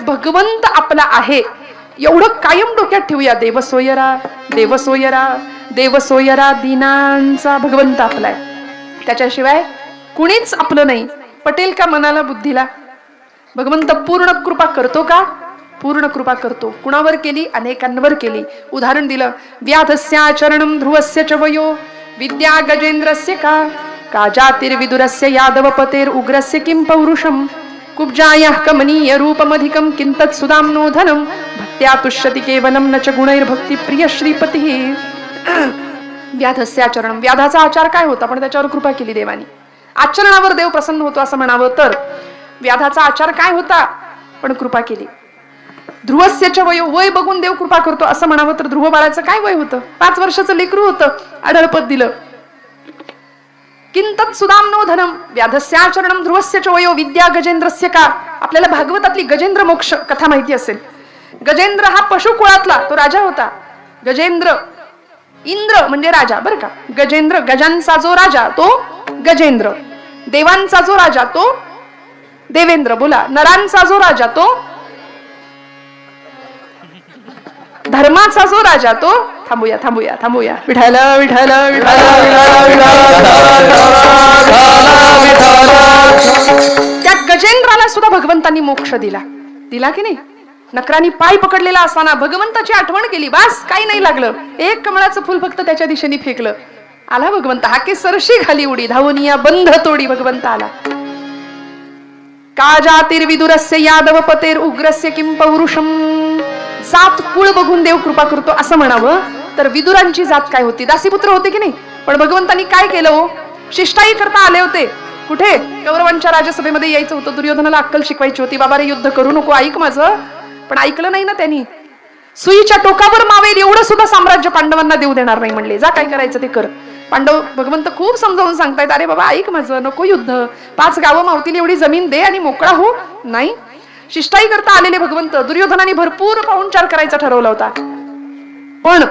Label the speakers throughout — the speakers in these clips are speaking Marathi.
Speaker 1: भगवंत आपला आहे एवढं कायम डोक्यात ठेवूया. देवसोयरा देवसोयरा देवसोयरा दीनांचा भगवंत आपलाय, त्याच्याशिवाय कुणीच आपलं नाही. पटेल का मनाला बुद्धीला? भगवंत पूर्ण कृपा करतो का? पूर्ण कृपा करतो. कुणावर केली? अनेकांवर केली. उदाहरण दिलं, व्याधस्याचरणं ध्रुवस्य च वयो विद्या गजेंद्रस्य का जातिर्विदुरस्य यादवपतेर उग्रस्य किं पौरुषम कुब्जायाः कमनीय रूपमधिकं किंतत् सुदाम्नो धनं भक्त्या तुष्यति केवलं न च गुणैर्भक्ती प्रिय श्रीपती. व्याधस्याचरणं, व्याधाचा आचार काय होता पण त्याच्यावर कृपा केली देवानी. आचरणावर देव प्रसन्न होतो असं म्हणावं तर व्याधाचा आचार काय होता पण कृपा केली. ध्रुवस्य वयो, वय बघून देव कृपा करतो असं म्हणावं तर ध्रुव बाळाचं काय वय होतं? 5 वर्षाचं लेकरू होतं, आढळपद दिलं. किंतत् सुदाम्नो धनम व्याधस्याचरणं ध्रुवस्य च वयो विद्या गजेंद्रस्य का. आपल्याला भागवतातली गजेंद्र मोक्ष कथा माहिती असेल. गजेंद्र हा पशुकुळातला तो राजा होता. गजेंद्र, इंद्र म्हणजे राजा बरं का. गजेंद्र, गजांचा जो राजा तो गजेंद्र, देवांचा जो राजा तो देवेंद्र. बोला, नरांचा जो राजा तो धर्माचा जो राजा तो थांबूया थांबूया थांबूया विठ्ठल विठ्ठल त्या गजेंद्राला सुद्धा भगवंतांनी मोक्ष दिला. दिला की नाही? नकरांनी पाय पकडलेला असताना भगवंताची आठवण केली, बस काही नाही लागलं. एक कमळाचं फुल फक्त त्याच्या दिशेने फेकलं, आला भगवंत. हाके सरशी खाली उडी धावून बंध तोडी भगवंत आला. का जातिर्विदुरस्य यादव पतेर उग्रस्य किं पौरुषम. जात कुळ बघून देव कृपा करतो असं म्हणावं तर विदुरांची जात काय होती? दासीपुत्र होते की नाही? पण भगवंतांनी काय केलं हो? शिष्टाई करता आले होते. कुठे? कौरवांच्या राजसभेमध्ये यायचं होतं. दुर्योधनाला अक्कल शिकवायची होती. बाबा रे युद्ध करू नको, ऐक माझं. पण ऐकलं नाही ना त्यांनी. सुईच्या टोकावर मावेल एवढं सुद्धा साम्राज्य पांडवांना देऊ देणार नाही म्हणले. जा काय करायचं ते कर. पांडव भगवंत खूप समजावून सांगतायत, अरे बाबा ऐक माझं, नको युद्ध, 5 गावं मावतील एवढी जमीन दे आणि मोकळा हो. नाही, शिष्टाई करता आलेले भगवंत. दुर्योधनाने भरपूर पाहुणचार करायचा ठरवला होता. पण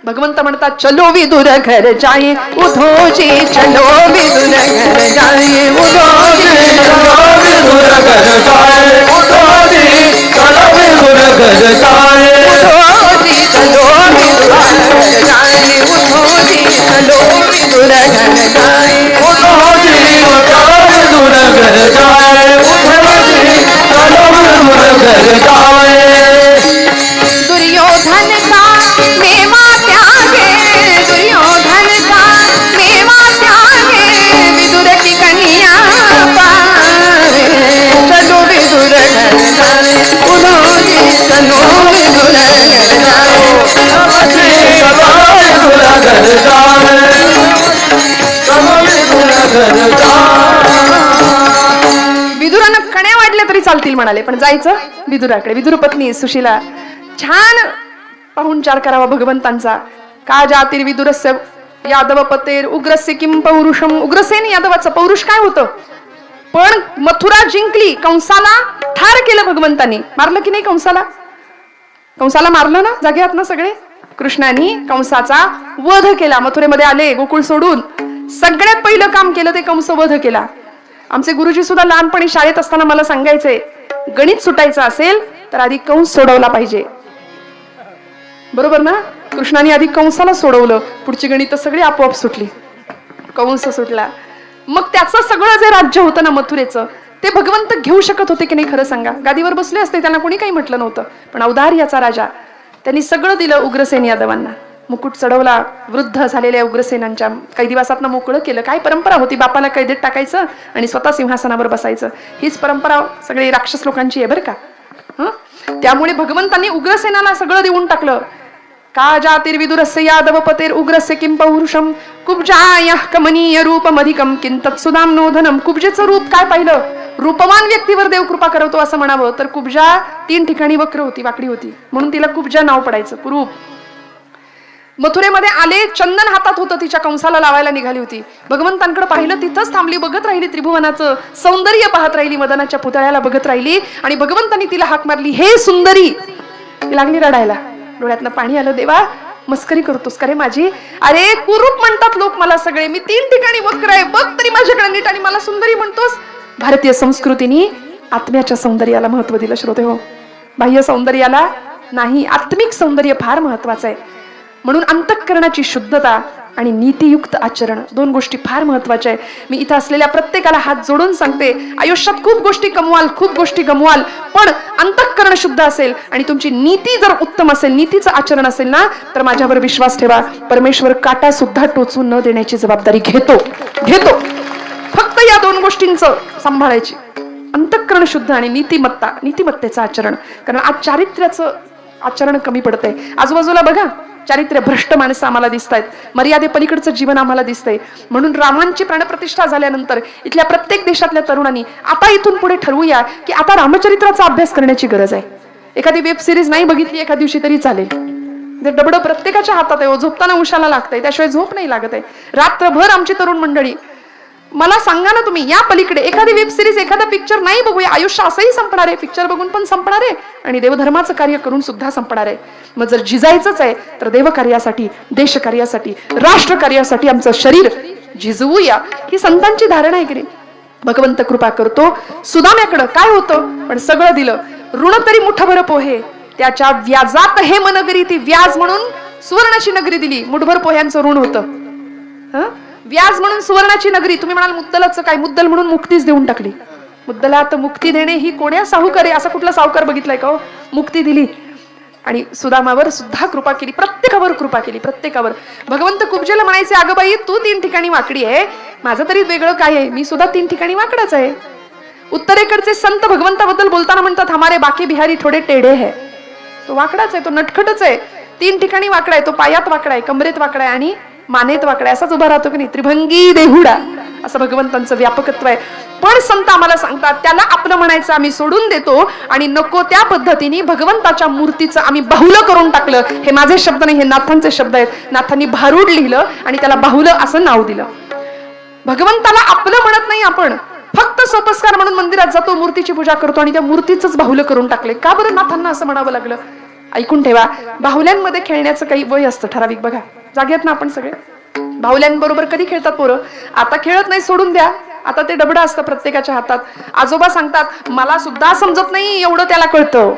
Speaker 1: भगवंत म्हणतात, चलो विदुर घर जाये उधोजी, चलो विदुर घर जाये उधोजी, चलो विदुर घर जाये उधोजी, चलो विदुर घर जाये उधोजी, चलो विदुर घर जाये उधोजी, चलो विदुर घर जाये उधोजी, चलो विदुर घर जाये उधोजी, चलो विदुर घर जाये. दुर्योधन का मेवा त्यागे, दुर्योधन का मेवा त्यागे, विदुर की कन्या पावे, चलो विदुर घर जाए उधोजी, चलो विदुर घर जाए उधोजी, चलो विदुर घर जाए, चलो विदुर घर जाए. विदुरानं कण्या वाढल्या तरी चालतील म्हणाले, पण जायचं विदुराकडे. विदुर पत्नी सुशीला छान पाहुणचार करावा भगवंतांचा. का जातिर्विदुरस्य यादव पतेर उग्रस्य किं पौरुषम. उग्रसेन यादवाचं पौरुष काय होतं? पण मथुरा जिंकली, कंसाला ठार केलं भगवंतांनी. मारलं की नाही कंसाला? कंसाला मारलं ना, जाग्यात ना सगळे. कृष्णाने कंसाचा वध केला. मथुरेमध्ये आले गोकुळ सोडून, सगळ्यात पहिलं काम केलं ते कंस वध केला. आमचे गुरुजी सुद्धा लहानपणी शाळेत असताना मला सांगायचे, गणित सुटायचं असेल तर आधी कंस सोडवला पाहिजे. बरोबर ना? कृष्णाने आधी कंसाला सोडवलं, पुढची गणित सगळी आपोआप सुटली. कंस सुटला, मग त्याचं सगळं जे राज्य होतं ना मथुरेचं, ते भगवंत घेऊ शकत होते की नाही? खरं सांगा. गादीवर बसले असते, त्यांना कोणी काही म्हटलं नव्हतं. पण अवधार याचा राजा, त्यांनी सगळं दिलं उग्रसेन यादवांना. मुकुट चढवला, वृद्ध झालेल्या उग्रसेनांच्या कैदिवासातनं मोकळं केलं. काय परंपरा होती? बापाला कैदेत टाकायचं आणि स्वतः सिंहासनावर बसायचं. हीच परंपरा सगळी राक्षस लोकांची आहे बरं का. त्यामुळे भगवंतांनी उग्रसेनाला सगळं देऊन टाकलं. का जातिर्विदुरस्य यादव पतेर उग्रस्य किं पौरुषम कुब्जायाः कमनीय रूपमधिकं किंतत् सुदाम्नो धनं. कुब्जेचं रूप काय पाहिलं? रूपवान व्यक्तीवर देव कृपा करतो असं म्हणावं तर कुब्जा 3 ठिकाणी वक्र होती, वाकडी होती, म्हणून तिला कुब्जा नाव पडायचं. कुरूप. मथुरेमध्ये आले, चंदन हातात होतं, तिच्या कंसाला लावायला निघाली होती. भगवंतांकडे पाहिलं, तिथंच थांबली, बघत राहिली. त्रिभुवनाचं सौंदर्य पाहत राहिली, मदनाच्या पुतळ्याला बघत राहिली. आणि भगवंतांनी तिला हाक मारली, हे सुंदरी. ती लागली रडायला, डोळ्यातनं पाणी आलं. देवा, मस्करी करतोस का रे माझी? अरे कुरूप म्हणतात लोक मला सगळे, मी 3 ठिकाणी वक्र आहे, बघ तरी माझ्याकडे नीट, आणि मला सुंदरी म्हणतोस. भारतीय संस्कृतीने
Speaker 2: आत्म्याच्या सौंदर्याला महत्व दिलं श्रोते हो, बाह्य सौंदर्याला नाही. आत्मिक सौंदर्य फार महत्वाचं आहे. म्हणून अंतःकरणाची शुद्धता आणि नीतियुक्त आचरण 2 गोष्टी फार महत्वाच्या आहे. मी इथं असलेल्या प्रत्येकाला हात जोडून सांगते, आयुष्यात खूप गोष्टी गमवाल, पण अंतःकरण शुद्ध असेल आणि तुमची नीती जर उत्तम असेल, नीतीचं आचरण असेल ना, तर माझ्यावर विश्वास ठेवा, परमेश्वर काटा सुद्धा टोचून न देण्याची जबाबदारी घेतो. फक्त या 2 गोष्टींचं सांभाळायची, अंतःकरण शुद्ध आणि नीतिमत्तेचं आचरण. कारण आज चारित्र्याचं आचरण कमी पडतंय. आजूबाजूला बघा, चारित्र्य भ्रष्ट माणसं आम्हाला दिसत आहेत, मर्यादे पलीकडचं जीवन आम्हाला दिसतंय. म्हणून रामांची प्राणप्रतिष्ठा झाल्यानंतर इथल्या प्रत्येक देशातल्या तरुणांनी आता इथून पुढे ठरवूया की आता रामचरित्राचा अभ्यास करण्याची गरज आहे. एखादी वेब सिरीज नाही बघितली एका दिवशी तरी चालेल. डबडं प्रत्येकाच्या हातात आहे, झोपताना उशाला लागतंय, त्याशिवाय झोप नाही लागत आहे. रात्रभर आमची तरुण मंडळी, मला सांगा ना तुम्ही, या पलीकडे एखादी वेब सिरीज, एखादा पिक्चर नाही बघूया, आयुष्य असंही संपणार आहे. पिक्चर बघून पण संपणार आहे आणि देवधर्माचं कार्य करून सुद्धा संपणार आहे. मग जर झिजायचंच आहे तर देवकार्यासाठी, देशकार्यासाठी, राष्ट्रकार्यासाठी आमचं शरीर झिजवूया, ही संतांची धारणा आहे की नाही. भगवंत कृपा करतो. सुदाम्याकडं काय होतं, पण सगळं दिलं. ऋण तरी मुठभर पोहे, त्याच्या व्याजात हे मनगरी, ती व्याज म्हणून सुवर्णाची नगरी दिली. मुठभर पोह्यांचं ऋण होतं, व्याज म्हणून सुवर्णाची नगरी. तुम्ही म्हणाल मुद्दलाचं काय, मुद्दल म्हणून मुक्तीच देऊन टाकली. मुद्दलात मुक्ती देणे ही कोण्या साहुकार आहे, असा कुठला साहुकार बघितलाय का हो? मुक्ती दिली आणि सुदामावर सुद्धा कृपा केली, प्रत्येकावर कृपा केली, प्रत्येकावर. भगवंत कुब्जेला म्हणायचे, अगं बाई तू 3 ठिकाणी वाकडी आहे, माझं तरी वेगळं काय आहे, मी सुद्धा 3 ठिकाणी वाकडाच आहे. उत्तरेकडचे संत भगवंताबद्दल बोलताना म्हणतात, हमारे बाकी बिहारी थोडे टेढ़े है. तो वाकडाच आहे, तो नटखटच आहे. 3 ठिकाणी वाकडा आहे, तो पायात वाकडा आहे, कमरेत वाकडा आहे आणि मानेत वाकडा आहे. असाच उभा राहतो की नाही, त्रिभंगी देहुडा, असं भगवंतांचं व्यापकत्व आहे. पण संत आम्हाला सांगतात, त्याला आपलं म्हणायचं आम्ही सोडून देतो आणि नको त्या पद्धतीने भगवंताच्या मूर्तीचं आम्ही बाहुलं करून टाकलं. हे माझे शब्द नाही, हे नाथांचे शब्द आहेत. नाथांनी भारूड लिहिलं आणि त्याला बाहुलं असं नाव दिलं. भगवंताला आपलं म्हणत नाही आपण, फक्त सोपस्कार म्हणून मंदिरात जातो, मूर्तीची पूजा करतो आणि त्या मूर्तीचंच बाहुलं करून टाकले. का बरं नाथांना असं म्हणावं लागलं? ऐकून ठेवा, बाहुल्यांमध्ये खेळण्याचं काही वय असतं ठराविक. बघा, जागेत ना आपण सगळे, बाहुल्यांबरोबर कधी खेळतात पोरं? आता खेळत नाही, सोडून द्या. आता ते डबडं असतं प्रत्येकाच्या हातात. आजोबा सांगतात, मला सुद्धा समजत नाही एवढं त्याला कळतं.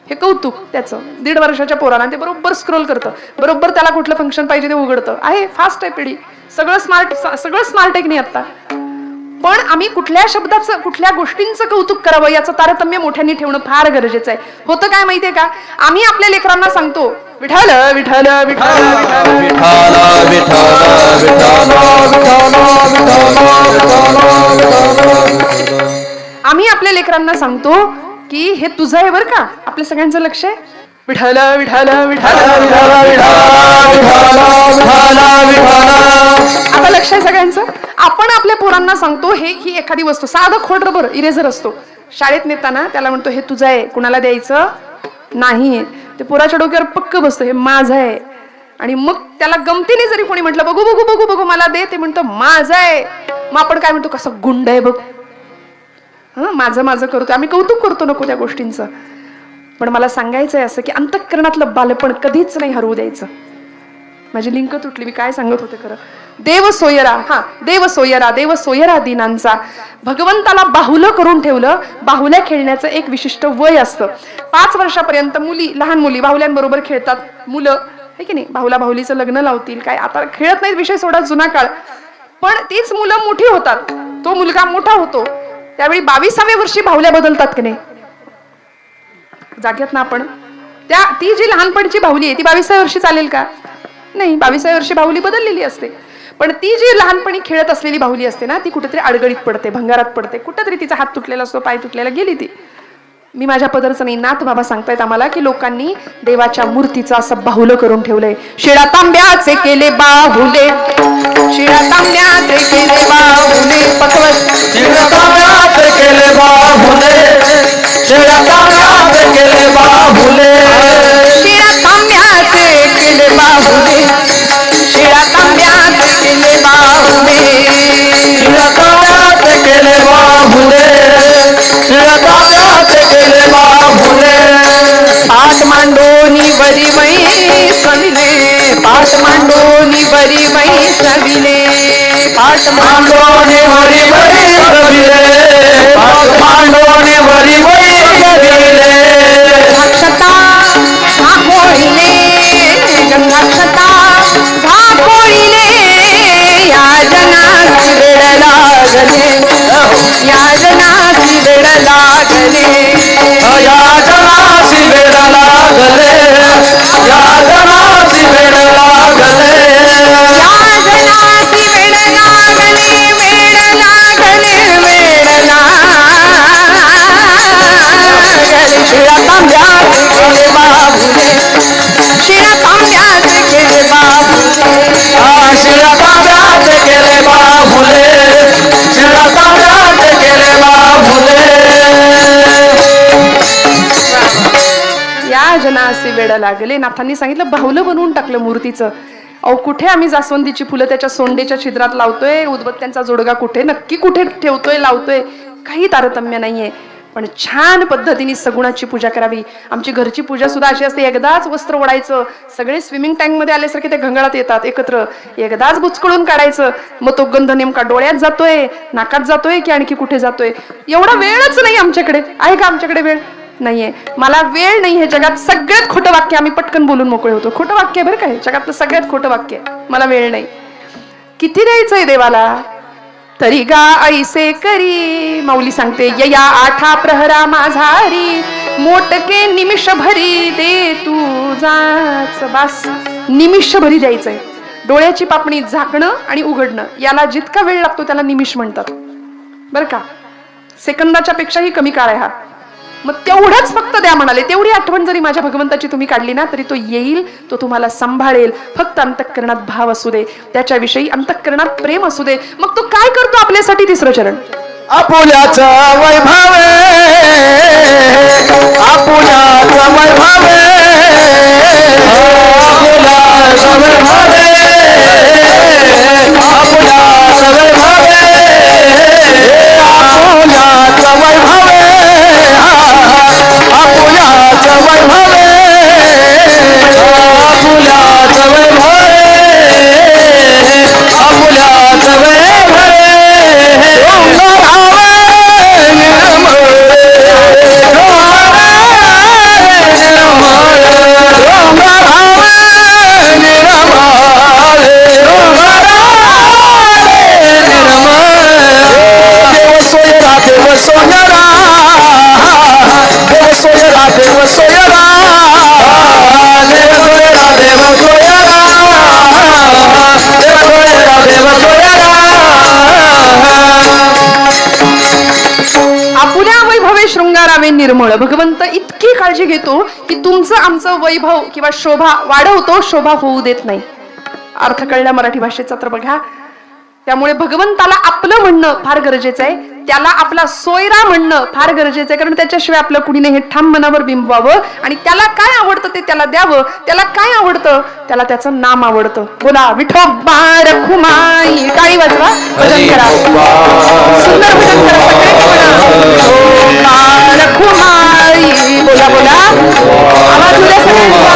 Speaker 2: हे कौतुक त्याचं 1.5 वर्षाच्या पोराला, ते बरोबर स्क्रोल करतं, बरोबर त्याला कुठलं फंक्शन पाहिजे ते उघडतं. आहे, फास्ट आहे पिढी, सगळं स्मार्ट आहे की नाही आता. पण आम्ही कुठल्या शब्दाचं, कुठल्या गोष्टींचं कौतुक करावं याचं तारतम्य मोठ्यांनी ठेवणं फार गरजेचं आहे. होतं काय माहितीये का, आम्ही आपल्या लेकरांना सांगतो विठ्ठल विठ्ठल विठ्ठल आम्ही आपल्या लेकरांना सांगतो की हे तुझं आहे बरं का, आपल्या सगळ्यांचं लक्ष आहे विठ्ठल विठ्ठल विठ्ठल. आता लक्ष आहे सगळ्यांचं. आपण आपल्या पोरांना सांगतो ही एखादी वस्तू, साधं खोड रबर इरेझर असतो, शाळेत नेताना त्याला म्हणतो हे तुझं आहे, कुणाला द्यायचं नाही. ते पोराच्या डोक्यावर पक्क बसतं, हे माझं आहे. आणि मग त्याला गमतीने जरी कोणी म्हटलं बघू बघू बघू बघू मला दे, ते म्हणतो माझं आहे. मग आपण काय म्हणतो, कसं गुंड आहे बघ, माझं माझं करतो, आम्ही कौतुक करतो नको त्या गोष्टींचं. पण मला सांगायचंय असं की अंतःकरणातलं बालपण कधीच नाही हरवू द्यायचं. माझी लिंक तुटली, मी काय सांगत होते खरं. देव सोयरा दिनांचा. भगवंताला बाहुलं करून ठेवलं. बाहुल्या खेळण्याचं एक विशिष्ट वय असतं. 5 वर्षापर्यंत मुली, लहान मुली बाहुल्यांबरोबर खेळतात. मुलं है की नाही, बाहुला बाहुलीचं लग्न लावतील, काय आता खेळत नाहीत, विषय सोडा, जुना काळ. पण तीच मुलं मोठी होतात, तो मुलगा मोठा होतो, त्यावेळी 22व्या वर्षी बाहुल्या बदलतात की नाही. जाग्यात ना आपण, ती जी लहानपणची बाहुली आहे ती 22व्या वर्षी चालेल का? नाही, 22व्या वर्षी बाहुली बदललेली असते. पण ती जी लहानपणी खेळत असलेली बाहुली असते ना, ती कुठेतरी अडगळीत पडते, भंगारात पडते, कुठेतरी तिचा हात तुटलेला असतो, पाय तुटलेला, गेली ती. मी माझ्या पदरचं नाही, नाथ बाबा सांगतायत आम्हाला की लोकांनी देवाच्या मूर्तीचं असं बाहुलं करून ठेवलंय. शिळा तांब्याचे केले बाहुले, शिळा तांब्याचे केले बाहुले, पकवत
Speaker 3: शिळा तांब्याचे केले बाहुले, शिळा तांब्याचे केले बाहुले,
Speaker 1: शिळा तांब्याचे केले बाहुले, शिळा तांब्याचे केले बाहुले,
Speaker 3: शिळा तांब्याचे केले बाहुले, शिळा तांब्याचे केले बाहुले.
Speaker 1: पाठ मांडोनी वरी वै सविले, पाठ मांडोनी वरी वै सविले, पाठ
Speaker 3: मांडोनी वरी वरी सविले, मांडोने वरी वैदिले
Speaker 1: गंधाक्षता झाकोळीले गंधाक्षता झाकोळीले या जनासी वेळ लागले या जनासी वेळ लागले
Speaker 3: या जनासी वेळ लागले या जनासी वेळ लागले
Speaker 1: या जनासी वेळ लागले वेळ लागले वेळ लागले शिळा तांब्यात केले बाबुले शिळा तांब्यात केले बाबुले
Speaker 3: शिळा तांब्यात केले बाबुले शिळा तांब्यात केले बाबुले
Speaker 2: या जनासी वेळ लागले. नाथांनी सांगितलं बाहुलं बनवून टाकलं मूर्तीचं. अहो कुठे आम्ही जास्वंदीची फुलं त्याच्या सोंडेच्या छिद्रात लावतोय, उदबत्त्यांचा जोडगा कुठे नक्की कुठे ठेवतोय लावतोय, काही तारतम्य नाहीये. पण छान पद्धतीने सगुणाची पूजा करावी. आमची घरची पूजा सुद्धा अशी असते, एकदाच वस्त्र ओढायचं, सगळे स्विमिंग टँक मध्ये आल्यासारखे ते घंगळात येतात एकत्र, एकदाच बुचकळून काढायचं. मग तो गंध नेमका डोळ्यात जातोय, नाकात जातोय की आणखी कुठे जातोय. एवढा वेळच नाही आमच्याकडे. आहे का आमच्याकडे वेळ? नाहीये. मला वेळ नाही. हे जगात सगळ्यात खोटं वाक्य आम्ही पटकन बोलून मोकळे होतो. खोटं वाक्य आहे बरं काय, जगातलं सगळ्यात खोटं वाक्य. मला वेळ नाही. किती द्यायचंय देवाला तरी गा ऐसे करी. माऊली सांगते यया आठा प्रहरा माझारी मोटके निमिष भरी दे तू जाच. बास, निमिष भरी द्यायचंय. डोळ्याची पापणी झाकणं आणि उघडणं याला जितका वेळ लागतो त्याला निमिष म्हणतात बरं का. सेकंदाच्या पेक्षाही कमी काळ आहे हा. मग तेवढंच फक्त द्या म्हणाले. तेवढी आठवण जरी माझ्या भगवंताची तुम्ही काढली ना तरी तो येईल, तो तुम्हाला सांभाळेल. फक्त अंतःकरणात भाव असू दे, त्याच्याविषयी अंतःकरणात प्रेम असू दे. मग तो काय करतो आपल्यासाठी? तिसरं चरण.
Speaker 3: आपुल्याचा वैभवे आपुल्याचा वैभवे आपुल्याचा वैभवे आपुल्याचा वैभवे आपुल्याचा वैभवे आपुल्याचा वैभवे आपुल्याचा वैभवे आपुल्याचा वैभवे
Speaker 2: आपुल्या वैभवे शृंगारावे निर्मळ. भगवंत इतकी काळजी घेतो की तुमचं आमचं वैभव किंवा शोभा वाढवतो, शोभा होऊ देत नाही. अर्थ कळला मराठी भाषेचा तर बघा. त्यामुळे भगवंताला आपलं म्हणणं फार गरजेचं आहे, त्याला आपला सोयरा म्हणणं फार गरजेचं आहे. कारण त्याच्याशिवाय आपलं कुणीने हे ठाम मनावर बिंबवावं आणि त्याला काय आवडतं ते त्याला द्यावं. त्याला काय आवडतं? त्याला त्याचं नाम आवडतं. बोला विठोबा रखुमाई. टाळी वाजवा, भजन करा, सुंदर भजन करा सगळे. रखुमाई बोला बोला, आवाज उद्या सगळ्यांचा.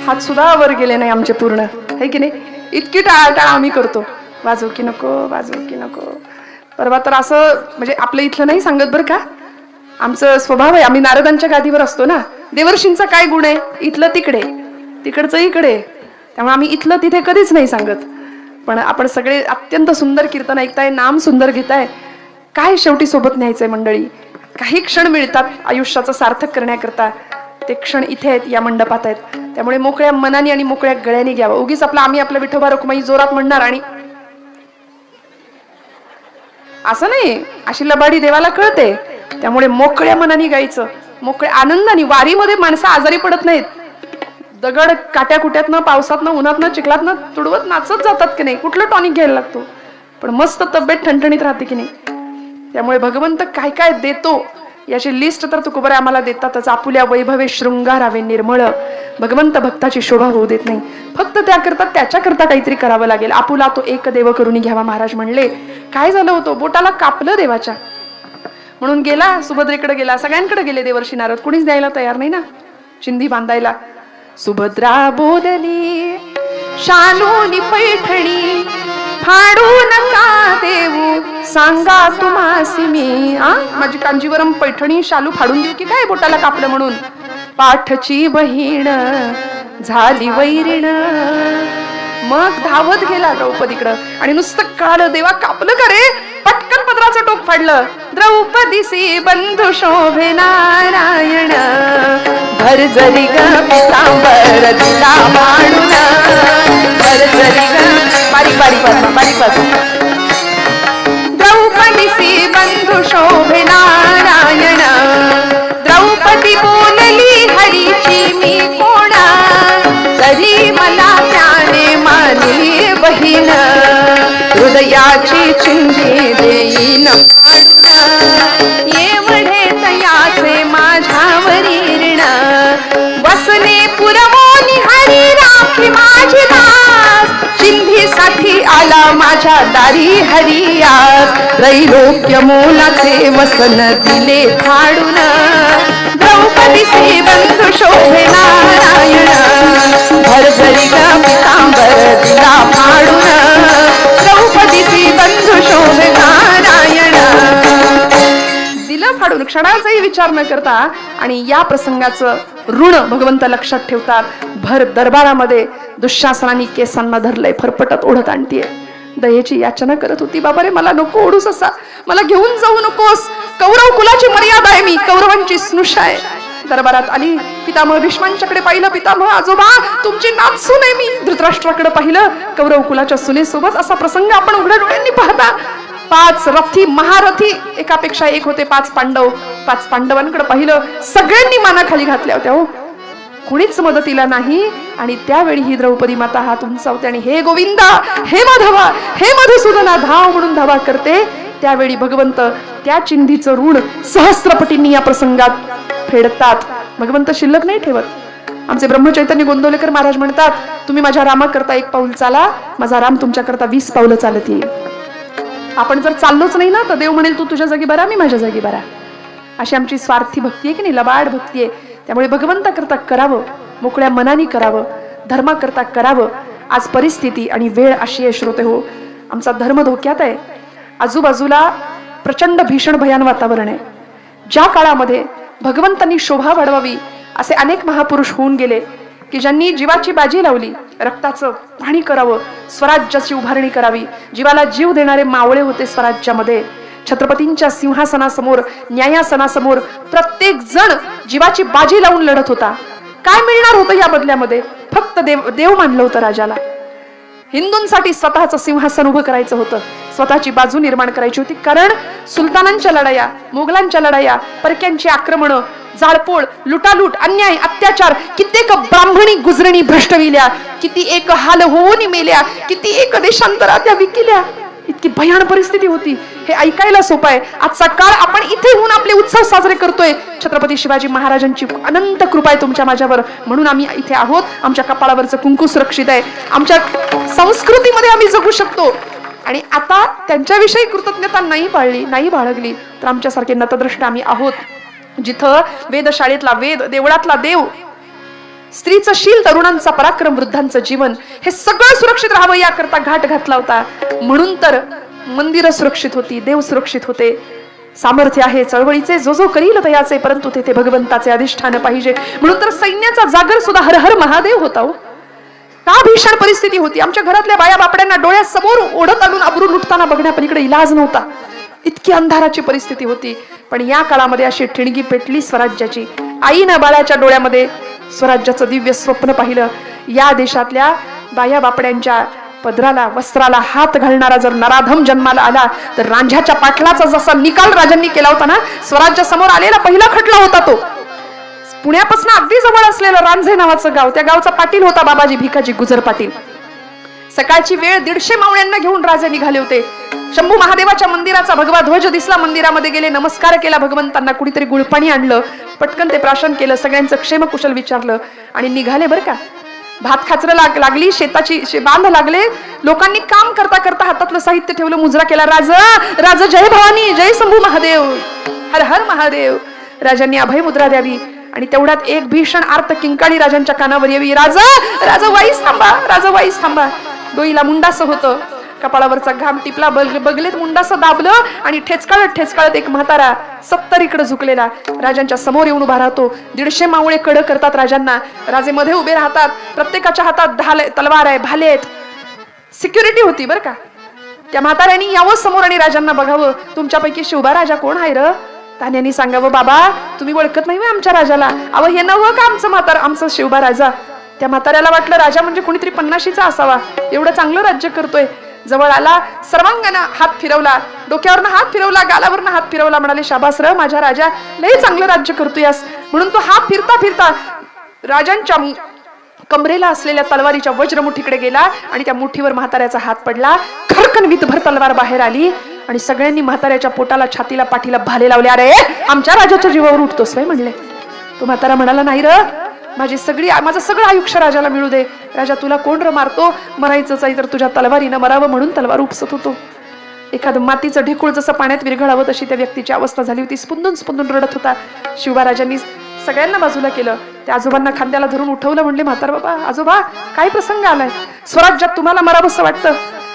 Speaker 2: हात सुद्धा वर गेले नाही आमचे पूर्ण, है की नाही? इतकी टाळाटाळ आम्ही करतो. वाजवू की नको, वाजवू की नको. परवा तर असं म्हणजे आपल्या इथलं नाही सांगत बरं का, आमचं स्वभाव आहे, आम्ही नारदांच्या गादीवर असतो ना. देवर्षींचा काय गुण आहे, इथलं तिकडे तिकडचं इकडे, त्यामुळे आम्ही इथलं तिथे कधीच नाही सांगत. पण आपण सगळे अत्यंत सुंदर कीर्तन ऐकताय, नाम सुंदर घेताय, काय शेवटी सोबत न्यायचंय मंडळी. काही क्षण मिळतात आयुष्याचं सार्थक करण्याकरता, ते क्षण इथे आहेत, या मंडपात आहेत. त्यामुळे मोकळ्या मनाने आणि मोकळ्या गळ्याने घ्यावं. उगीच आपलं विठोबा रखुमाई जोरात म्हणणार आणि असं नाही, अशी लबाडी देवाला कळते. त्यामुळे मोकळ्या मनाने गायचं, मोकळ्या आनंदाने. वारीमध्ये माणसं आजारी पडत नाहीत. दगड काट्या कुट्यातनं, पावसातनं, उन्हातनं, चिखलातनं तुडवत नाचत जातात की नाही. कुठलं टॉनिक घ्यायला लागतो, पण मस्त तब्येत ठणठणीत राहते की नाही. त्यामुळे भगवंत काय काय देतो याची लिस्ट तर तुकोबरे आम्हाला देतातच. आपुल्या वैभवे शृंगारावे निर्मळ. भगवंत भक्ताची शोभा होऊ देत नाही, फक्त त्याकरता त्याच्याकरता काहीतरी करावं लागेल. आपुला तो एक देव करून घ्यावा महाराज म्हणले. काय झालं होतं, बोटाला कापलं देवाच्या, म्हणून गेला सुभद्रेकडे गेला. सगळ्यांकडे गेले देवर्षी नारद, कुणीच द्यायला तयार नाही ना चिंधी बांधायला. सुभद्रा बोलली शालूनी पैठणी, फाडू नका देऊ सांगा तुम्हासी मी. माझी कांजीवरम पैठणी शालू फाडून देऊ की काय, बोटाला कापलं म्हणून. पाठची बहीण झाली वैरीण. मग धावत गेला द्रौपदीकडं आणि नुसतं कळालं, देवा कापलं का रे. पटकन पदराचं टोक फाडलं. द्रौपदीसी बंधू शोभे नारायण, भर जरी ग पितांबर दिला मांडून. भर जरी ग बारीक बारीक वाजवा, बारीक वाजवा. द्रौपदीसी बंधू शोभे नारायण, द्रौपदी बोलली हरीची मी कोणा, तरी मला त्याने मानली बहीण. हृदयाची चिंधी देईन पाडून, एवढे तयाचे माझ्यावरी ऋण. वसने पुरवोनी हरी राखी माझी दास, चिंधीसाठी आला माझ्या दारी हरियास. त्रैलोक्य मोलाचे वसन दिले फाडून, द्रौपदीसी बंधू शोभे नारायण. भरभरी ग पितांबर दिला फाडून, द्रौपदीसी बंधू शोभे नारायण. दिलं फाडून, क्षणाचाही विचार न करता. आणि या प्रसंगाचं ऋण भगवंत लक्षात ठेवतात. भर दरबारामध्ये दुःशासनाने केसांना धरलंय, फरफटत ओढत आणतीये. दयेची याचना करत होती, बाबा रे मला नको ओढूस असा, मला घेऊन जाऊ नकोस. कौरव कुलाची मर्यादा आहे, मी कौरवांची स्नुषा आहे. दरबारात आली, पितामह भीष्मांच्याकडे पाहिलं. पितामह आजोबा तुमची नात सून आहे मी. धृतराष्ट्राकडे पाहिलं, कौरव कुलाच्या सुनेसोबत. असा प्रसंग आपण उघड्या डोळ्यांनी पाहता. 5 रथी महारथी एकापेक्षा एक होते, 5 पांडव. 5 पांडवांकडे पाहिलं, सगळ्यांनी मानाखाली घातल्या होत्या हो, कुणीच मदतीला नाही. आणि त्यावेळी ही द्रौपदी माता हात उंचावते आणि हे गोविंदा, हे माधवा, हे मधुसूदना, धाव म्हणून धावा करते. त्यावेळी भगवंत त्या चिंधीचं ऋण सहस्त्रपटींनी या प्रसंगात फेडतात. भगवंत शिल्लक नाही ठेवत. आमचे ब्रह्मचैतन्य गोंदवलेकर महाराज म्हणतात, तुम्ही माझ्या रामाकरता 1 पाऊल चाला, माझा राम तुमच्याकरता 20 पावलं चालत येईल. आपण जर चाललोच नाही ना, तर देव म्हणेल तू तुझ्या जागी बरा, मी माझ्या जागी बरा. अशी आमची स्वार्थी भक्ती आहे की नाही, लबाड भक्ती आहे. त्यामुळे भगवंता करता करावं, मोकळ्या मनाने करावं, धर्माकरता करावं. आज परिस्थिती आणि वेळ अशी आहे श्रोते हो, आमचा धर्म धोक्यात आहे. आजूबाजूला प्रचंड भीषण भयान वातावरण आहे. ज्या काळामध्ये भगवंतांनी शोभा वाढवावी असे अनेक महापुरुष होऊन गेले की ज्यांनी जीवाची बाजी लावली, रक्ताचं पाणी करावं, स्वराज्याची उभारणी करावी. जीवाला जीव देणारे मावळे होते स्वराज्यामध्ये. छत्रपतींच्या सिंहासनासमोर, न्यायासनासमोर प्रत्येक जण जीवाची बाजी लावून लढत होता. काय मिळणार होतं या बदल्यामध्ये? फक्त देव मानलं होतं राजाला. हिंदूंसाठी स्वतःचं सिंहासन उभं करायचं होतं, स्वतःची बाजू निर्माण करायची होती. कारण सुलतानांच्या लढाया, मोगलांच्या लढाया, परक्यांची आक्रमणं, जाळपोळ, लुटालूट, अन्याय, अत्याचार, कित्येक ब्राह्मणी गुजरणी भ्रष्टविल्या, किती एक हाल होऊन मेल्या, किती एक देशांतरात त्या विकिल्या. इतकी भयान परिस्थिती होती. हे ऐकायला सोपं आहे. आजचा काळ आपण इथे होऊन आपले उत्सव साजरे करतोय. छत्रपती शिवाजी महाराजांची अनंत कृपा आहे तुमच्या माझ्यावर, म्हणून आम्ही इथे आहोत. आमच्या कपाळावरचं कुंकू सुरक्षित आहे. आमच्या संस्कृतीमध्ये आम्ही जगू शकतो. आणि आता त्यांच्याविषयी कृतज्ञता नाही पाळली, नाही बाळगली तर आमच्यासारखे नतद्रष्ट आम्ही आहोत. जिथं वेधशाळेतला वेद, देवळातला देव स्त्रीचं शील, तरुणांचा पराक्रम, वृद्धांचं जीवन, हे सगळं सुरक्षित राहावं याकरता घाट घातला होता. म्हणून तर मंदिरं सुरक्षित होती, देव सुरक्षित होते. सामर्थ्य आहे चळवळीचे, जो जो करील तयाचे, परंतु तेथे भगवंताचे अधिष्ठान पाहिजे. म्हणून तर सैन्याचा जागर सुद्धा हर हर महादेव होता. का भीषण परिस्थिती होती. आमच्या घरातल्या बाया बापड्यांना डोळ्यासमोर ओढत आणून अब्रू लुटताना बघण्यापलीकडे इलाज नव्हता. इतकी अंधाराची परिस्थिती होती. पण या काळामध्ये अशी ठिणगी पेटली स्वराज्याची. आईनं बाळाच्या डोळ्यामध्ये स्वराज्याचं दिव्य स्वप्न पाहिलं. या देशातल्या बाया बापड्यांच्या पदराला, वस्त्राला हात घालणारा जर नराधम जन्माला आला तर रांझ्याच्या पाटलाचा जसा निकाल राजांनी केला होता ना, स्वराज्या समोर आलेला पहिला खटला होता तो. पुण्यापासून अगदी जवळ असलेलं रांझे नावाचं गाव, त्या गावचा पाटील होता बाबाजी भिकाजी गुजर पाटील. सकाळची वेळ 150 मावळ्यांना घेऊन राजे निघाले होते. शंभू महादेवाच्या मंदिराचा भगवा ध्वज दिसला. मंदिरामध्ये गेले, नमस्कार केला भगवंतांना. कुणीतरी गुळपाणी आणलं, पटकन ते प्राशन केलं, सगळ्यांचं क्षेमकुशल विचारलं आणि निघाले. बरं का, भात खाचरं लागली, शेताची बांध लागले. लोकांनी काम करता करता हातातलं साहित्य ठेवलं, मुजरा केला. राज जय भवानी, जय शंभू महादेव, हर हर महादेव. राजांनी अभय मुद्रा द्यावी आणि तेवढ्यात एक भीषण आर्त किंकाळी राजांच्या कानावर यावी. राजा वाईस थांबा, राजा वाईस थांबा. डोईला मुंडासं होतं, कपाळावरचा घाम टिपला, बगलेत मुंडासं दाबलं आणि ठेचकाळत एक म्हातारा 70 इकडे झुकलेला राजांच्या समोर येऊन उभा राहतो. 150 मावळे कड करतात राजांना. राजे मध्ये उभे राहतात. प्रत्येकाच्या हातात तलवार आहे, भाले आहेत. सिक्युरिटी होती बरं का. त्या म्हाताऱ्यांनी यावं समोर आणि राजांना बघावं. तुमच्यापैकी शिवबा राजा कोण आहे र? तान्यांनी सांगावं, बाबा तुम्ही ओळखत नाही आमच्या राजाला. अव हे नवं का आमचं शिवबा राजा? त्या म्हाताऱ्याला वाटलं राजा म्हणजे कोणीतरी 50शीचा असावा, एवढं चांगलं राज्य करतोय. जवळ आला, सर्वांगानं हात फिरवला, डोक्यावरनं हात फिरवला, गालावरनं हात फिरवला. म्हणाले, शाबास र माझ्या राजा, लय चांगलं राज्य करतोयस. म्हणून तो हात फिरता फिरता राजांच्या कमरेला असलेल्या तलवारीच्या वज्रमुठीकडे गेला आणि त्या मुठीवर म्हाताऱ्याचा हात पडला. खरकन वितभर तलवार बाहेर आली आणि सगळ्यांनी म्हाताऱ्याच्या पोटाला, छातीला, पाठीला भाले लावले. अरे आमच्या राजाच्या जीवावर उठतोस काय म्हणले. तो म्हातारा म्हणाला, नाही र, माझं सगळं आयुष्य राजाला मिळू दे. राजा तुला कोण र मारतो? मरायचंच आहे तर तुझ्या तलवारीनं मरावं म्हणून तलवार उपसत होतो. एखादं मातीचं ढेकूळ जसं पाण्यात विरघळावं तशी त्या व्यक्तीची अवस्था झाली होती. स्पुंदून रडत होता. शिवबाराजांनी सगळ्यांना बाजूला केलं. त्या आजोबांना खांद्याला धरून उठवलं. म्हणले, म्हातार बाबा, आजोबा काय प्रसंग आलाय? स्वराज्यात तुम्हाला मरावंसं वाटतं?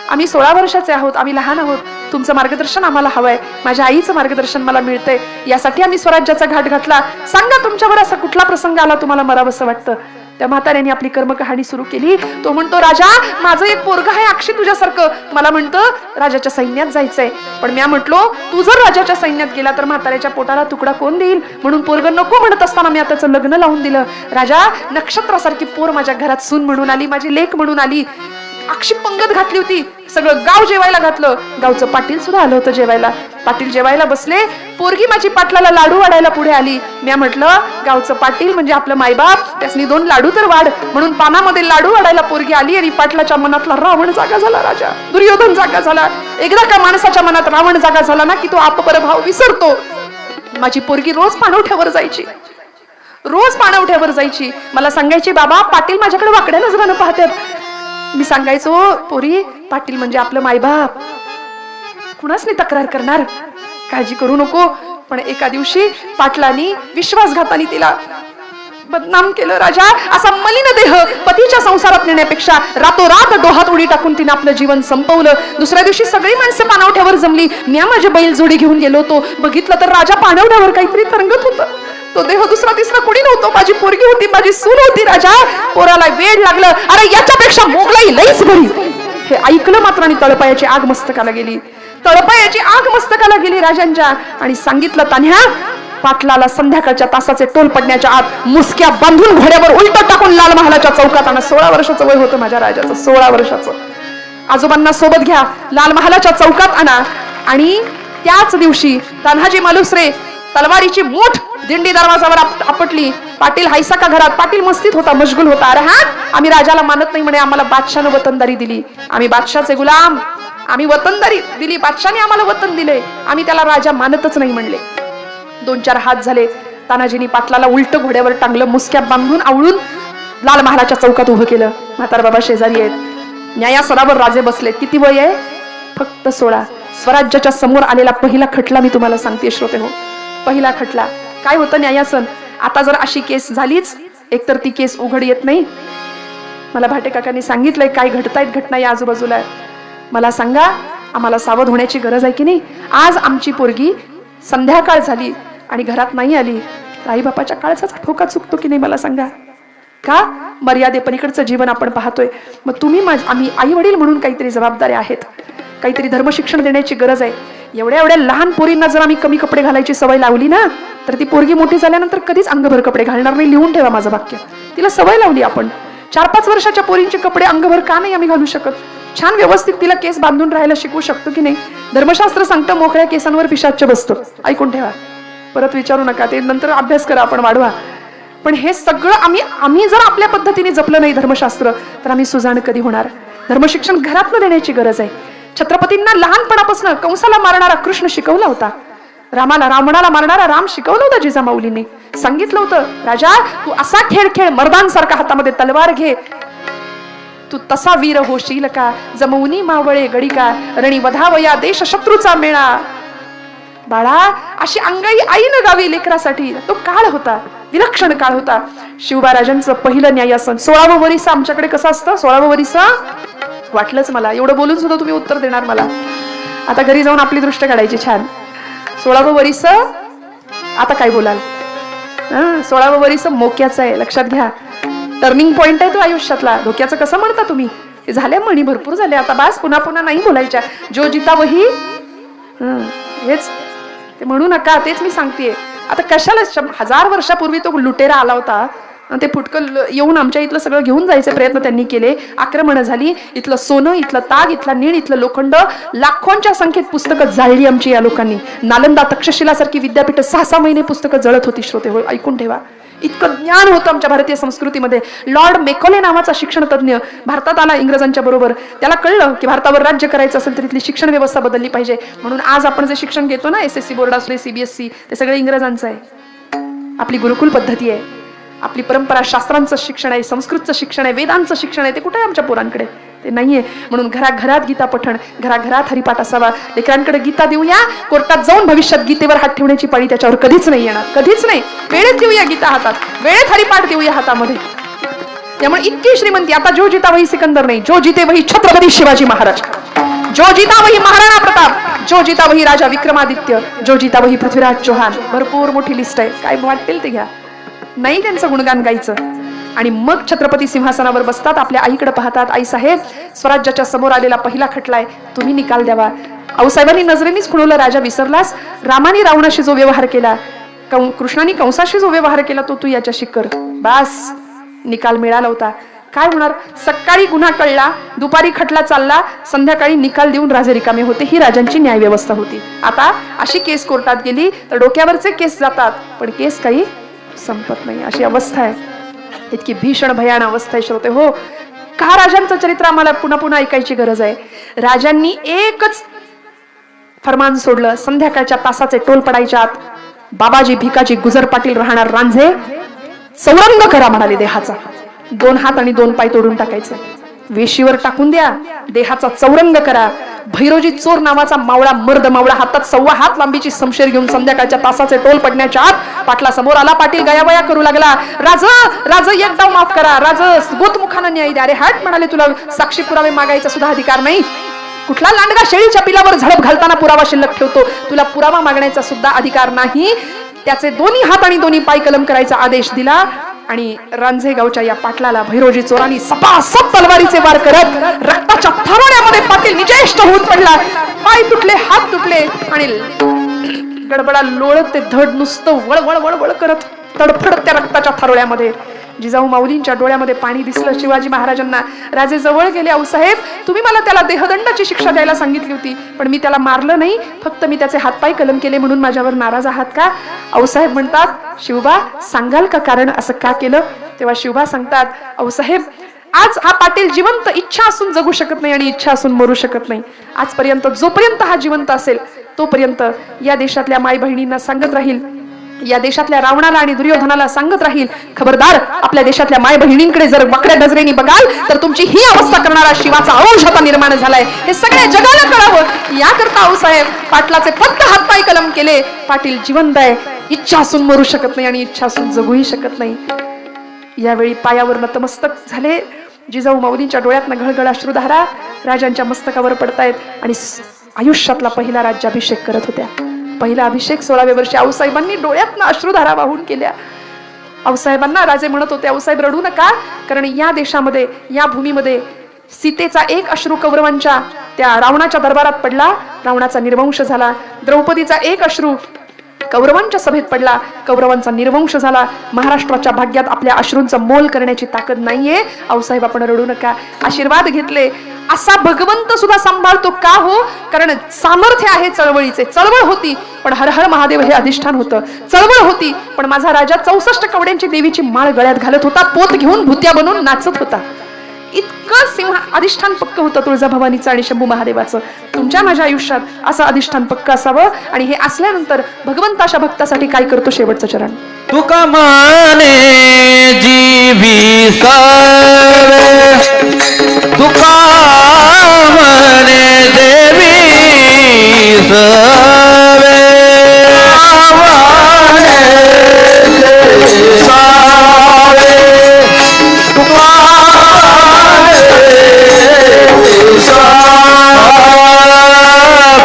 Speaker 2: आम्ही 16 वर्षाचे आहोत, आम्ही लहान आहोत. तुमचं मार्गदर्शन आम्हाला हवंय. माझ्या आईचं मार्गदर्शन मला मिळतंय. यासाठी आम्ही स्वराज्याचा घाट घातला. सांगा तुमच्यावर असा कुठला प्रसंग आला तुम्हाला मरावंसं वाटतं? त्या म्हाताऱ्याने आपली कर्मकहाणी सुरू केली. तो म्हणतो, राजा माझं एक पोरग आहे अक्षय तुझ्यासारखं. मला म्हणतं राजाच्या सैन्यात जायचंय. पण मी म्हटलो, तू जर राजाच्या सैन्यात गेला तर म्हाताऱ्याच्या पोटाला तुकडा कोण देईल? म्हणून पोरग नको म्हणत असताना मी त्याचं लग्न लावून दिलं. राजा नक्षत्रासारखी पोर माझ्या घरात सून म्हणून आली, माझी लेक म्हणून आली. अक्षी पंगत घातली होती. सगळं गाव जेवायला घातलं. गावचं पाटील सुद्धा आलं होतं जेवायला. पाटील जेवायला बसले. पोरगी माझी पाटलाला लाडू वाढायला पुढे आली. मी म्हटलं, गावचं पाटील म्हणजे आपलं मायबाप, त्यासनी 2 लाडू तर वाढ. म्हणून पानामध्ये लाडू वाढायला पोरगी आली आणि पाटलाच्या मनातला रावण जागा झाला. राजा दुर्योधन जागा झाला. एकदा का माणसाच्या मनात रावण जागा झाला ना की तो आपपरभाव विसरतो. माझी पोरगी रोज पाणवठ्यावर जायची. मला सांगायची, बाबा पाटील माझ्याकडे वाकड्या नजरानं पाहतात. मी सांगायचो, पोरी पाटील म्हणजे आपलं मायबाप, कुणाच नाही तक्रार करणार, काळजी करू नको. पण एका दिवशी पाटलांनी विश्वासघाताने तिला बदनाम केलं. राजा असा मलिन देह पतीच्या संसारात नेण्यापेक्षा रातोरात डोहात उडी टाकून तिने आपलं जीवन संपवलं. दुसऱ्या दिवशी सगळी माणसं पाणवठ्यावर जमली. मी माझे बैल जोडी घेऊन गेलो होतो. बघितलं तर राजा पाणवठ्यावर काहीतरी तरंगत होतं. तो देह दुसरा तिसरा कुणी नव्हतो. माझी पोरगी होती, माझी सून होती. राजा पोराला वेड लागलं. अरे याच्यापेक्षा मोगलाई लईच बरी. हे ऐकलं मात्र आणि तळपायाची आग मस्तकाला गेली राजांच्या. आणि सांगितलं, तान्ह्या पाटलाला संध्याकाळच्या तासाचे टोल पडण्याच्या आत मुसक्या बांधून घोड्यावर उलट टाकून लाल महालाच्या चौकात आणा. 16 वर्षाचं वय होतं माझ्या राजाचं, 16 वर्षाचं. आजोबांना सोबत घ्या, लाल महालाच्या चौकात आणा. आणि त्याच दिवशी तान्हाजी मालुसरे तलवारीची मोठ दिंडी दरवाजावर आपटली. पाटील हायसा का घरात? पाटील मस्तीत होता, मशगुल होता. अरे हा, आम्ही राजाला मानत नाही म्हणे, आम्हाला बादशाहनं वतनदारी दिली, आम्ही बादशाहचे गुलाम, आम्ही वतनदारी दिली, बादशाहने आम्हाला वतन दिले, आम्ही त्याला राजा मानतच नाही म्हणले. 2-4 हात झाले. तानाजीनी पाटलाला उलट घोड्यावर टांगलं, मुसक्या बांधून आवळून लाल महालाच्या चौकात उभं केलं. म्हातार बाबा शेजारी आहेत. न्यायासनावर राजे बसलेत. किती वय आहे? फक्त 16. स्वराज्याच्या समोर आलेला पहिला खटला मी तुम्हाला सांगते श्रोते हो. पहिला खटला काय होतं? न्यायासन. आता जर अशी केस झालीच, एकतर ती केस उघड येत नाही. मला भाटे काकांनी सांगितलंय काय घडतायत घटना या आजूबाजूला. मला सांगा, आम्हाला सावध होण्याची गरज आहे की नाही? आज आमची पोरगी संध्याकाळ झाली आणि घरात नाही आली, आई बापाच्या काळजाचा ठोका चुकतो की नाही मला सांगा? का? मर्यादेपलीकडचं जीवन आपण पाहतोय. मग तुम्ही आम्ही आई वडील म्हणून काहीतरी जबाबदाऱ्या आहेत, काहीतरी धर्मशिक्षण देण्याची गरज आहे. एवढ्या एवढ्या लहान पोरींना जर आम्ही कमी कपडे घालायची सवय लावली ना, तर ती पोरगी मोठी झाल्यानंतर कधीच अंगभर कपडे घालणार नाही. लिहून ठेवा माझं वाक्य. तिला सवय लावली आपण. 4-5 वर्षाच्या पोरींचे कपडे अंगभर का नाही आम्ही घालू शकत? छान व्यवस्थित तिला केस बांधून राहायला शिकवू शकतो की नाही? धर्मशास्त्र सांगतं मोकळ्या केसांवर पिशाच्च बसतं. ऐकून ठेवा, परत विचारू नका, ते नंतर अभ्यास करा, आपण वाढवा. पण हे सगळं आम्ही जर आपल्या पद्धतीने जपलं नाही धर्मशास्त्र, तर आम्ही सुजाण कधी होणार? धर्मशिक्षण घरातनं देण्याची गरज आहे. छत्रपतींना लहानपणापासून कंसाला मारणारा कृष्ण शिकवला होता, रावणाला मारणारा राम शिकवलं होतं जिजामाऊलींनी. सांगितलं होतं, राजा तू असा खेळ खेळ, मर्दांसारखा हातामध्ये तलवार घे, तू तसा वीर होशील का? जमवनी मावळे गडी का, रणी वधावया देश शत्रूचा मेळा. बाळा, अशी अंगाई आईनं गावी लेकरासाठी. तो काळ होता, विलक्षण काळ होता. शिवबाराजांचं पहिलं न्यायासन 16वं वरीस आमच्याकडे कसं असतं? 16वं वरीस वाटलंच मला, एवढं बोलून सुद्धा तुम्ही उत्तर देणार मला. आता घरी जाऊन आपली दृष्ट काढायची छान. 16वं वरीस आता काय बोलाल? 16वं वरीस मोक्याचं आहे, लक्षात घ्या. टर्निंग पॉइंट आहे तो आयुष्यातला. धोक्याचं कसं म्हणता तुम्ही? ते झाल्या म्हणी भरपूर झाल्या, आता बास, पुन्हा पुन्हा नाही बोलायच्या. जो जिता वही, हेच ते म्हणू नका, तेच मी सांगतेय. आता कशाला 1000 वर्षापूर्वी तो लुटेरा आला होता, ते फुटकल येऊन आमच्या इथलं सगळं घेऊन जायचे प्रयत्न त्यांनी केले. आक्रमण झाली, इथलं सोनं, इथलं ताग, इथला नीळ, इथलं लोखंड, लाखोंच्या संख्येत पुस्तकं जाळली आमची या लोकांनी. नालंदा तक्षशिला सारखी विद्यापीठ 6-6 महिने पुस्तकं जळत होती. श्रोते हो, ऐकून ठेवा. इतकं ज्ञान होतं आमच्या भारतीय संस्कृतीमध्ये. लॉर्ड मेकॉले नावाचा शिक्षण तज्ञ भारतात आला इंग्रजांच्या बरोबर. त्याला कळलं की भारतावर राज्य करायचं असेल तर इथली शिक्षण व्यवस्था बदलली पाहिजे. म्हणून आज आपण जे शिक्षण घेतो ना, SSC बोर्ड असले, CBSE, ते सगळं इंग्रजांचं आहे. आपली गुरुकुल पद्धती आहे, आपली परंपरा, शास्त्रांचं शिक्षण आहे, संस्कृतचं शिक्षण आहे, वेदांचं शिक्षण आहे. ते कुठे आहे आमच्या पोरांकडे? ते नाहीये. म्हणून घराघरात गीता पठण, घराघरात हरिपाठ असावा. लेकरांकडे गीता देऊया. कोर्टात जाऊन भविष्यात गीतेवर हात ठेवण्याची पाळी त्याच्यावर कधीच नाही येणार, कधीच नाही. वेळेत देऊया गीता हातात, वेळेत हरिपाठ देऊया हातामध्ये. त्यामुळे इतकी श्रीमंती. आता जो जिता वही सिकंदर नाही, जो जिते वही छत्रपती शिवाजी महाराज, जो जिता वही महाराणा प्रताप, जो जिता वही राजा विक्रमादित्य, जो जिता वही पृथ्वीराज चौहान. भरपूर मोठी लिस्ट आहे, काय वाटेल ते घ्या. नाही त्यांचं गुणगान गायचं. आणि मग छत्रपती सिंहासनावर बसतात, आपल्या आईकडे पाहतात. आई साहेब, स्वराज्याच्या समोर आलेला पहिला खटलाय, तुम्ही निकाल द्यावा. आऊसाहेबांनी नजरेनेच खुणवलं, राजा विसरलास? रामाने रावणाशी जो व्यवहार केला, कृष्णाने कंसाशी जो व्यवहार केला, तो तू याच्याशी कर. बास, निकाल मिळाला होता. काय होणार? सकाळी गुन्हा कळला, दुपारी खटला चालला, संध्याकाळी निकाल देऊन राजे रिकामे होते. ही राजांची न्याय व्यवस्था होती. आता अशी केस कोर्टात गेली तर डोक्यावरचे केस जातात, पण केस काही संपत नाही. अशी अवस्था आहे, इतकी भीषण भयान अवस्था आहे. श्रोते हो, का राजांचं चरित्र आम्हाला पुन्हा पुन्हा ऐकायची गरज आहे? राजांनी एकच फरमान सोडलं, संध्याकाळच्या तासाचे टोल पडायच्या आत बाबाजी भिकाजी गुजर पाटील राहणार रांझे चौरंग करा म्हणाले देहाचा. 2 हात आणि 2 पाय तोडून टाकायचं, वेशीवर टाकून द्या, देहाचा चौरंग करा. भैरोजी चोर नावाचा मावळा, मर्द मावळा, हातात 1.25 हात लांबीची समशेर घेऊन संध्याकाळच्या तासाचे टोल पडण्याच्या आत पाटला समोर आला. पाटील गयावया करू लागला, राज एक डाव माफ करा, राज गोतमुखानं न्याय द्या. अरे हट म्हणाले, तुला साक्षी पुरावे मागायचा सुद्धा अधिकार नाही. कुठला लांडगा शेळीच्या पिलावर झडप घालताना पुरावा शिल्लक ठेवतो? तुला पुरावा मागण्याचा सुद्धा अधिकार नाही. त्याचे 2 हात आणि 2 पाय कलम करायचा आदेश दिला. आणि रांझेगावच्या या पाटलाला भैरोजी चोरांनी सपासप तलवारीचे वार करत रक्ताच्या थारोळ्यामध्ये पाटील निजेष्ट होऊन पडला. पाय तुटले, हात तुटले आणि गडबडा लोळत ते धड नुसतं वळवळ वळवळ करत तडफडत त्या रक्ताच्या थारोळ्यामध्ये. जिजाऊ माऊलींच्या डोळ्यामध्ये पाणी दिसलं शिवाजी महाराजांना. राजे जवळ गेले, आऊसाहेब तुम्ही मला त्याला देहदंडाची शिक्षा द्यायला सांगितली होती, पण मी त्याला मारलं नाही, फक्त मी त्याचे हातपाय कलम केले, म्हणून माझ्यावर नाराज आहात का? आऊसाहेब म्हणतात, शिवबा सांगाल का कारण असं का केलं? तेव्हा शिवबा सांगतात, आऊसाहेब आज हा पाटील जिवंत, इच्छा असून जगू शकत नाही आणि इच्छा असून मरू शकत नाही. आजपर्यंत जोपर्यंत हा जिवंत असेल तोपर्यंत या देशातल्या माय बहिणींना सांगत राहील, या देशातल्या रावणाला आणि दुर्योधनाला सांगत राहील, खबरदार आपल्या देशातल्या माय बहिणींकडे जर वाकड्या नजरेने बघाल तर तुमची ही अवस्था करणारा शिवाचा अंश आता निर्माण झालाय. हे सगळ्या जगाला कळावं याकरता आऊसाहेब पाटलाचे फक्त हातपाय कलम केले. पाटील जिवंत आहे, इच्छा असून मरू शकत नाही आणि इच्छा असून जगूही शकत नाही. यावेळी पायावर नतमस्तक झाले. जिजाऊ माऊलींच्या डोळ्यातनं घळघळ अश्रुधारा राजांच्या मस्तकावर पडतायत आणि आयुष्यातला पहिला राज्याभिषेक करत होत्या. पहिला अभिषेक 16व्या वर्षी आऊसाहेबांनी डोळ्यातनं अश्रुधारा वाहून केल्या. आऊसाहेबांना राजे म्हणत होते, आऊसाहेब रडू नका, कारण या देशामध्ये, या भूमीमध्ये सीतेचा एक अश्रू कौरवांच्या त्या रावणाच्या दरबारात पडला, रावणाचा निर्वंश झाला. द्रौपदीचा एक अश्रू कौरवांच्या सभेत पडला, कौरवांचा निर्वंश झाला. महाराष्ट्राच्या भाग्यात आपल्या अश्रूंचा मोल करण्याची ताकद नाहीये. आऊसाहेब आपण रडू नका. आशीर्वाद घेतले. असा भगवंत सुद्धा सांभाळतो का हो? कारण सामर्थ्य आहे चळवळीचे. चळवळ होती पण हर हर महादेव हे अधिष्ठान होतं. चळवळ होती पण माझा राजा 64 कवड्यांची देवीची माळ गळ्यात घालत होता, पोत घेऊन भुत्या बनून नाचत होता. इतकं सिंह अधिष्ठान पक्क होतं तुळजाभवानीचं आणि शंभू महादेवाचं. तुमच्या माझ्या आयुष्यात असं अधिष्ठान पक्क असावं. आणि हे असल्यानंतर भगवंत अशा भक्तासाठी काय करतो? शेवटचं चरण.
Speaker 3: तुका माने जीवी सर्व, तुका माने देवी सर्व,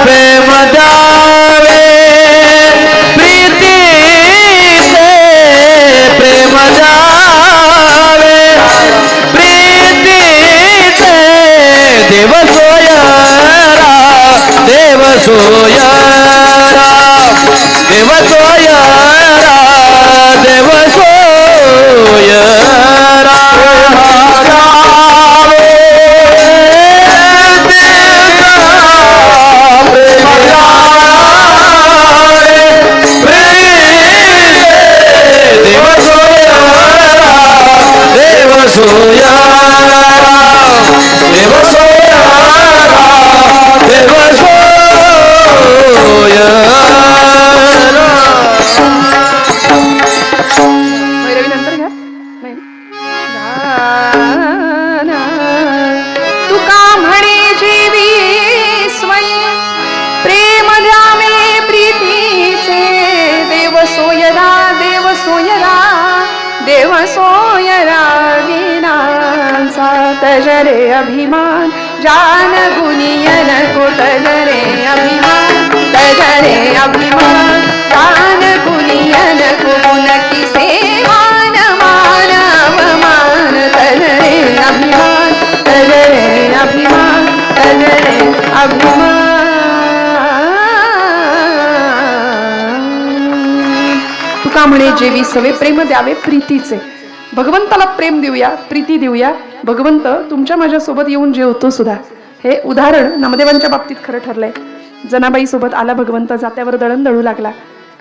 Speaker 3: प्रेम द्यावे प्रीती प्रेम द्यावे प्रीती देव सोयरा देव सोयरा देव सोयरा देव सोयरा
Speaker 2: भैरवी नंतर घ्या. नाही. तुका म्हणे जीवी स्वयं प्रेम द्यावे प्रीतीचे, देव सोयरा देव सोयरा देव सोयरा विनाचा तजरे अभिमान जान गुनियन को तजरे अभिमान तजरे अभिमान जान गुनियन को नकी सेवान मान अवमान तजरे अभिमान तजरे अभिमान तजरे अभिमान. तुका म्हणे जेवी सवे प्रेम द्यावे प्रीतीचे. भगवंताला प्रेम देऊया, प्रीती देऊया. भगवंत तुमच्या माझ्या सोबत येऊन जेवतो सुद्धा. हे उदाहरण नामदेवांच्या बाबतीत खरं ठरलंय. जनाबाई सोबत आला भगवंत, जात्यावर दळण दळू लागला.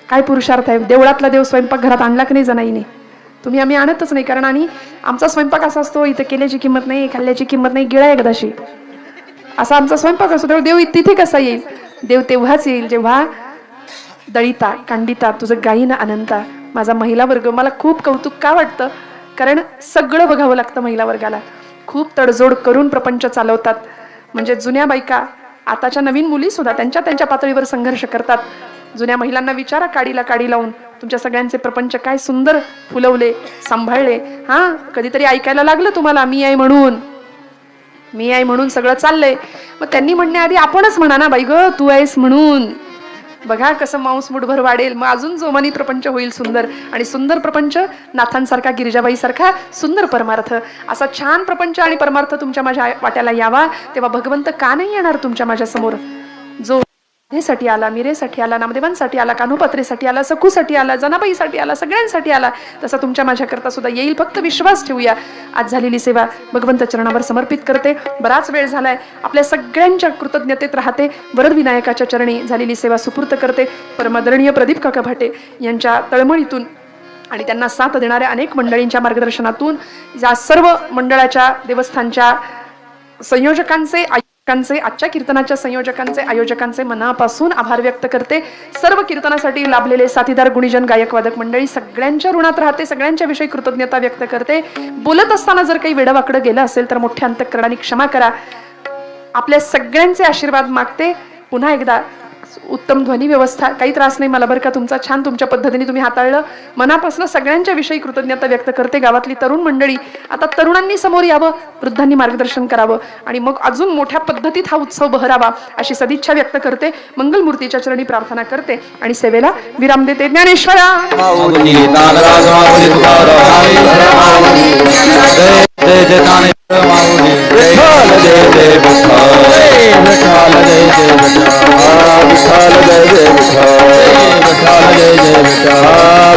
Speaker 2: काय पुरुषार्थ आहे. देवळातला देव स्वयंपाक घरात आणला की नाही जनाईने? तुम्ही आम्ही आणतच नाही, कारण आणि आमचा स्वयंपाक असा असतो, इथं केल्याची किंमत नाही, खाल्ल्याची किंमत नाही, गिळा एकदाशी, असा आमचा स्वयंपाक असतो. तेव्हा देव तिथे कसा येईल? देव तेव्हाच येईल जेव्हा दळिता कांडिता तुझं गायीनं अनंता. माझा महिला वर्ग, मला खूप कौतुक का वाटतं, कारण सगळं बघावं लागतं महिला वर्गाला. खूप तडजोड करून प्रपंच चालवतात. म्हणजे जुन्या बायका, आताच्या नवीन मुली सुद्धा त्यांच्या त्यांच्या पातळीवर संघर्ष करतात. जुन्या महिलांना विचारा, काडीला काडी लावून तुमच्या सगळ्यांचे प्रपंच काय सुंदर फुलवले, सांभाळले. हा, कधीतरी ऐकायला लागलं तुम्हाला मी आहे म्हणून, मी आहे म्हणून सगळं चाललंय. मग त्यांनी म्हणण्याआधी आपणच म्हणा ना, बाई ग तू आहेस म्हणून. बघा कसं मांस मुठभर वाढेल, मग अजून जोमानी प्रपंच होईल सुंदर. आणि सुंदर प्रपंच नाथांसारखा, गिरिजाबाई सारखा सुंदर परमार्थ, असा छान प्रपंच आणि परमार्थ तुमच्या माझ्या वाट्याला यावा. तेव्हा भगवंत का नाही येणार तुमच्या माझ्या समोर? जो साठी आला, मीरेसाठी आला, नामदेवांसाठी आला, कान्होपात्रेसाठी आला, सखूसाठी आला, जनाबाईसाठी आला, सगळ्यांसाठी आला, तसा तुमच्या माझ्या करता सुद्धा येईल. फक्त विश्वास ठेवूया. आज झालेली सेवा भगवंत चरणावर समर्पित करते. बराच वेळ झालाय, आपल्या सगळ्यांच्या कृतज्ञतेत राहते. वरद विनायकाच्या चरणी झालेली सेवा सुपूर्त करते. परमादरणीय प्रदीप काका भाटे यांच्या तळमळीतून आणि त्यांना साथ देणाऱ्या अनेक मंडळींच्या मार्गदर्शनातून या सर्व मंडळाच्या, देवस्थानच्या संयोजकांचे, आजच्या कीर्तनाच्या संयोजकांचे, आयोजकांचे मनापासून आभार व्यक्त करते. सर्व कीर्तनासाठी लाभलेले साथीदार, गुणीजन, गायक, वादक मंडळी सगळ्यांच्या ऋणात राहते. सगळ्यांच्या विषयी कृतज्ञता व्यक्त करते. बोलत असताना जर काही वेडवाकडं गेलं असेल तर मोठ्या अंतःकरणाने क्षमा करा. आपल्या सगळ्यांचे आशीर्वाद मागते. पुन्हा एकदा उत्तम ध्वनी व्यवस्था, काही त्रास नाही मला बरं का तुमचा. छान तुमच्या पद्धतीने तुम्ही हाताळलं. मनापासून सगळ्यांच्या विषयी कृतज्ञता व्यक्त करते. गावातली तरुण मंडळी, आता तरुणांनी समोर यावं, वृद्धांनी मार्गदर्शन करावं आणि मग अजून मोठ्या पद्धतीत हा उत्सव बहरावा अशी सदिच्छा व्यक्त करते. मंगलमूर्तीच्या चरणी प्रार्थना करते आणि सेवेला विराम देते. ज्ञानेश्वरा
Speaker 3: माऊली नागराज माऊली तुकाराम जय जय ज्ञानेश्वर माऊली विठ्ठल जय जय विठ्ठल विठ्ठल जय जय विठ्ठल विठ्ठल जय जय विठ्ठल विठ्ठल जय जय विठ्ठल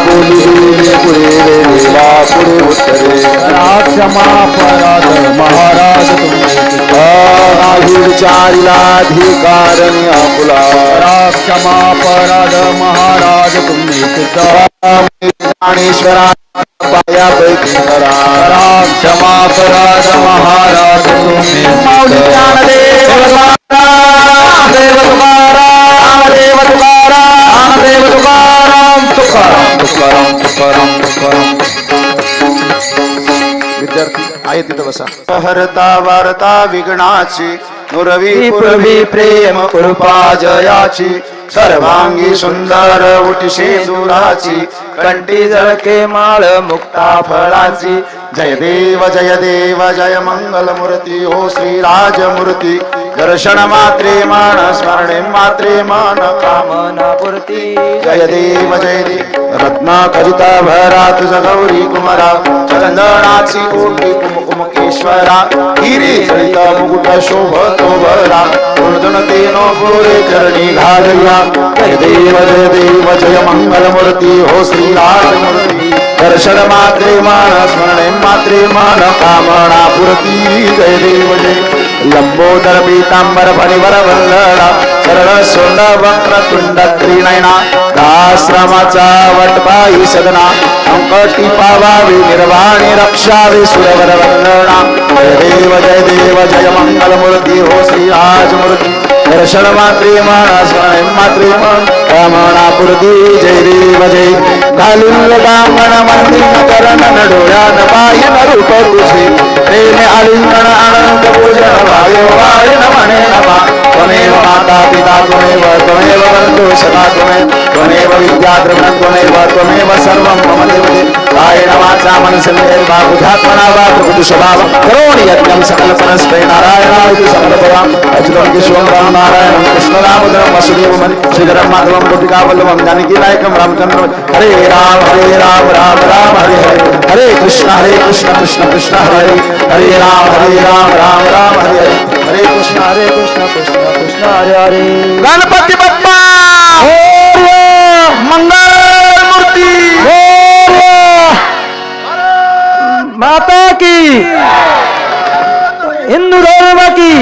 Speaker 3: बोली बोली पुढे देवा पुढे उत्तरे क्षमा अपराध महाराज तुम्ही नाही विचारिला अधिकारणी आपुला क्षमा अपराध महाराज तुम्ही ज्ञानेश्वरा पायापैकी करा क्षमा अपराध महाराज तुम्ही माऊली ज्ञानदेव तुकाराम देव तुकाराम देव तुकाराम देव तुकाराम तुकाराम तुकाराम तुकाराम तुकाराम. विद्यार्थी आहे तिथं बसा.
Speaker 4: हरता वार्ता विघ्नाची नुरवी पुरवी प्रेम कृपा जयाची सर्वांगी सुंदर उठशे दुराची कंठी जळके माळ मुक्ता फळाची जय देव जय मंगल मूर्ती हो श्री राजमूर्ती दर्शन मात्रे मान स्मरणे मात्रे मान कामना पूर्ती जय देव रत्ना करिता भरा तुझ गौरी कुमारा चंदनाची कोटी कुमकुमकेश्वरा हिरी जळित मुकुट शोभतो बरा तेनो पुरे चरणी घालया जय देव जय मंगल मूर्ती हो श्री राजमूर्ती दर्शन मात्रे मान स्मरणे मात्रे मान कामना पूर्ती जय देव लंबोदर पीतांबर फणिवर वल्लळा सरळ सोंड वक्र तुंड त्रिनयना आश्रमाचा वटबाई सदना अंकटी पावावी निर्वाणी रक्षावी सुरवर वंदना जय देव जय मंगल मूर्ती हो श्री राजमूर्ती दर्शन मात्रे मान स्मरणे मात्रे मान कामना पूर्ती जय देव जय घालून बांगण मंदिर करण डोळ्यात पाहिन रूप तुझे प्रेम आलिंगन आनंद पूजन वायो वाळीन म्हणे नमा त्वमेव माता पिता त्वमेव बंधु सखा त्वमेव विद्या द्रविणं त्वमेव सर्वं मम देवते कायेन वाचा मनसेन्द्रियैर् वा बुद्ध्यात्मना वा प्रकृति स्वभावं करोमि यज्ञं सकलफलस्मै नारायणाय समर्पयामि अच्युतं केशवं रामनारायणं कृष्णं दामोदरं वासुदेवं श्रीधरं माधवं गोपिकावल्लभं जानकीनायकं रामचन्द्रं हरे राम राम राम हरे हरे हरे कृष्ण कृष्ण कृष्ण हरे हरे राम राम राम हरे हरे हरे कृष्ण कृष्ण कृष्ण हरे हरे. गणपती बाप्पा मंगल मूर्ती माता की हिंदू धर्म की